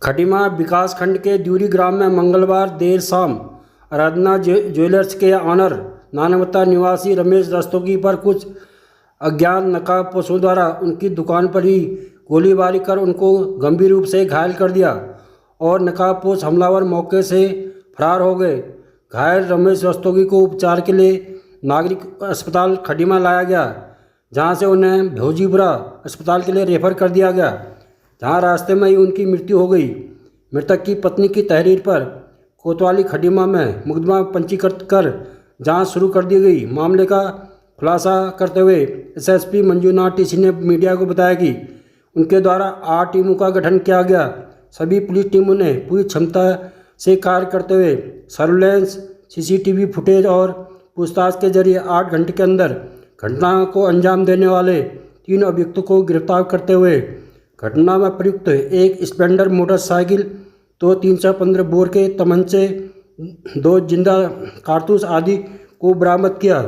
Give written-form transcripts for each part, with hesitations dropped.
खटीमा विकासखंड के द्यूरी ग्राम में मंगलवार देर शाम आराधना ज्वेलर्स के ऑनर नानवता निवासी रमेश रस्तोगी पर कुछ अज्ञात नकाबपोशों द्वारा उनकी दुकान पर ही गोलीबारी कर उनको गंभीर रूप से घायल कर दिया और नकाबपोश हमलावर मौके से फरार हो गए। घायल रमेश रस्तोगी को उपचार के लिए नागरिक अस्पताल खटीमा लाया गया, जहां से उन्हें भोजीपुरा अस्पताल के लिए रेफर कर दिया गया, जहां रास्ते में ही उनकी मृत्यु हो गई। मृतक की पत्नी की तहरीर पर कोतवाली खटीमा में मुकदमा पंजीकृत कर जांच शुरू कर दी गई। मामले का खुलासा करते हुए एसएसपी मंजूनाथ टीसी ने मीडिया को बताया कि उनके द्वारा 8 टीमों का गठन किया गया। सभी पुलिस टीमों ने पूरी क्षमता से कार्य करते हुए सर्विलांस, सीसीटीवी फुटेज और पूछताछ के जरिए 8 घंटे के अंदर घटना को अंजाम देने वाले 3 अभियुक्तों को गिरफ्तार करते हुए घटना में प्रयुक्त एक स्प्लेंडर मोटरसाइकिल, 2 315 बोर के तमंचे, 2 जिंदा कारतूस आदि को बरामद किया।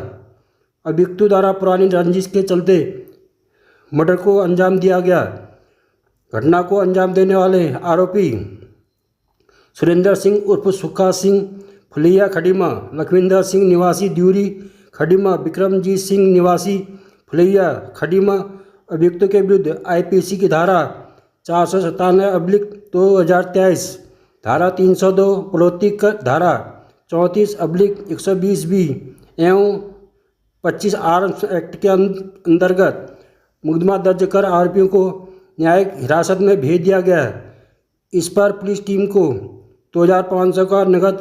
अभियुक्तों द्वारा पुरानी रंजिश के चलते मर्डर को अंजाम दिया गया। घटना को अंजाम देने वाले आरोपी सुरेंद्र सिंह उर्फ सुक्खा सिंह फुलिया खटीमा, लखविंदर सिंह निवासी द्यूरी खटीमा, विक्रमजीत सिंह निवासी फुलिया खटीमा अभियुक्तों के विरुद्ध आईपीसी की धारा 497/2023, धारा 302, प्रौद्योगिक धारा 34/120B एवं 25 आर्म्स एक्ट के अंतर्गत मुकदमा दर्ज कर आरोपियों को न्यायिक हिरासत में भेज दिया गया है। इस पर पुलिस टीम को 2500 का नगद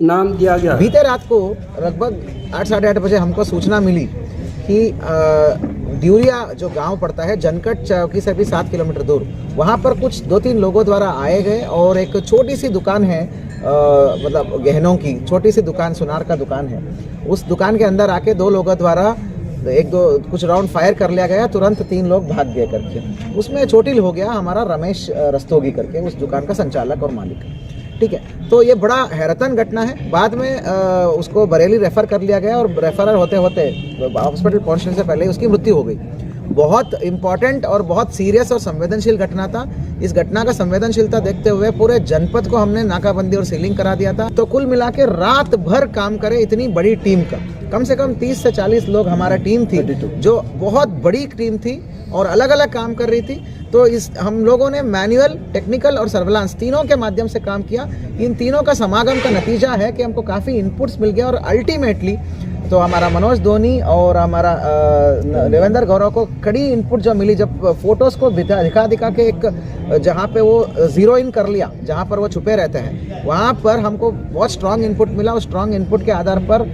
इनाम दिया गया। बीते रात को लगभग 8 साढ़े 8 बजे हमको सूचना मिली कि ड्यूरिया जो गांव पड़ता है जनकट चौकी से भी 7 किलोमीटर दूर, वहां पर कुछ 2-3 लोगों द्वारा आए गए और एक छोटी सी दुकान है, मतलब गहनों की छोटी सी दुकान, सुनार का दुकान है। उस दुकान के अंदर आके 2 लोगों द्वारा 1-2 कुछ राउंड फायर कर लिया गया, तुरंत 3 लोग भाग गए करके। उसमें चोटिल हो गया हमारा रमेश रस्तोगी करके, उस दुकान का संचालक और मालिक। ठीक है, तो ये बड़ा हैरतन घटना है। बाद में उसको बरेली रेफर कर लिया गया और रेफर होते होते हॉस्पिटल पहुंचने से पहले उसकी मृत्यु हो गई। बहुत इंपॉर्टेंट और बहुत सीरियस और संवेदनशील घटना था। इस घटना का संवेदनशीलता देखते हुए पूरे जनपद को हमने नाकाबंदी और सीलिंग करा दिया था। तो कुल मिला के रात भर काम करे इतनी बड़ी टीम का कम से कम 30 से 40 लोग हमारा टीम थी, जो बहुत बड़ी टीम थी और अलग अलग काम कर रही थी। तो हम लोगों ने मैनुअल, टेक्निकल और सर्विलांस तीनों के माध्यम से काम किया। इन तीनों का समागम का नतीजा है कि हमको काफ़ी इनपुट्स मिल गया और अल्टीमेटली तो हमारा मनोज धोनी और हमारा देवेंद्र गौरव को कड़ी इनपुट जो मिली, जब फोटोज को दिखा के एक जहाँ पे वो जीरो इन कर लिया, जहाँ पर वो छुपे रहते हैं, वहाँ पर हमको बहुत स्ट्रांग इनपुट मिला। उस स्ट्रांग इनपुट के आधार पर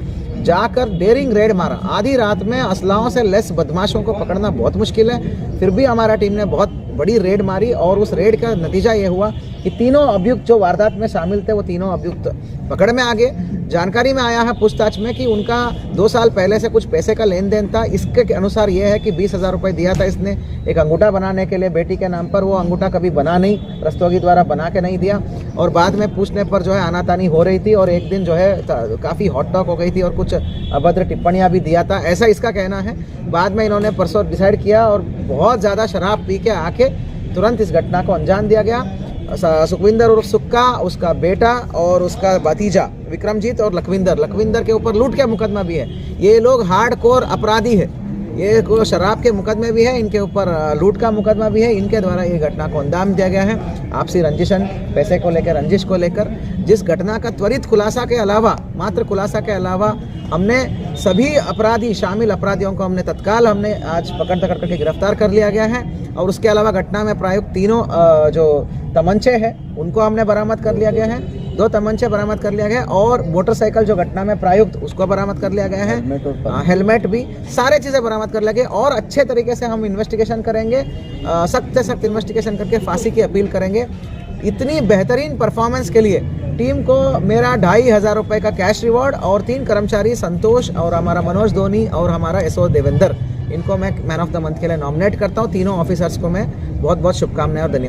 जाकर डेयरिंग रेड मारा। आधी रात में असलाहों से लेस बदमाशों को पकड़ना बहुत मुश्किल है, फिर भी हमारा टीम ने बहुत बड़ी रेड मारी और उस रेड का नतीजा ये हुआ कि तीनों अभियुक्त जो वारदात में शामिल थे वो तीनों अभियुक्त पकड़ में आ गए। जानकारी में आया है पूछताछ में कि उनका 2 साल पहले से कुछ पैसे का लेन देन था। इसके अनुसार ये है कि 20,000 रुपये दिया था इसने एक अंगूठा बनाने के लिए बेटी के नाम पर। वो अंगूठा कभी बना नहीं, रस्तोगी द्वारा बना के नहीं दिया और बाद में पूछने पर जो है आनातानी हो रही थी और एक दिन जो है काफ़ी हॉट टॉक हो गई थी और कुछ अभद्र टिप्पणियाँ भी दिया था, ऐसा इसका कहना है। बाद में इन्होंने परसों डिसाइड किया और बहुत ज़्यादा शराब पी के आके तुरंत इस घटना को अंजाम दिया गया। सुखविंदर उर्फ सुक्का, उसका बेटा और उसका भतीजा विक्रमजीत और लखविंदर के ऊपर लूट के मुकदमा भी है। ये लोग हार्डकोर अपराधी है, ये शराब के मुकदमे भी है, इनके ऊपर लूट का मुकदमा भी है। इनके द्वारा ये घटना को अंजाम दिया गया है। आपसी रंजिशन, पैसे को लेकर, रंजिश को लेकर, जिस घटना का त्वरित खुलासा के अलावा, मात्र खुलासा के अलावा हमने सभी शामिल अपराधियों को हमने तत्काल आज पकड़ करके गिरफ्तार कर लिया गया है। और उसके अलावा घटना में प्रयुक्त तीनों जो तमंचे हैं उनको हमने बरामद कर लिया गया है। 2 तमंचे बरामद कर लिया गया है और मोटरसाइकिल जो घटना में प्रयुक्त उसको बरामद कर लिया गया है, हेलमेट भी, सारे चीज़ें बरामद कर लिया गया। और अच्छे तरीके से हम इन्वेस्टिगेशन करेंगे, सख्त से सख्त इन्वेस्टिगेशन करके फांसी की अपील करेंगे। इतनी बेहतरीन परफॉर्मेंस के लिए टीम को मेरा 2,500 रुपये का कैश रिवॉर्ड और 3 कर्मचारी संतोष और हमारा मनोज धोनी और हमारा एसओ देवेंद्र, इनको मैं मैन ऑफ द मंथ के लिए नॉमिनेट करता हूँ। तीनों ऑफिसर्स को मैं बहुत बहुत शुभकामनाएं और धन्यवाद।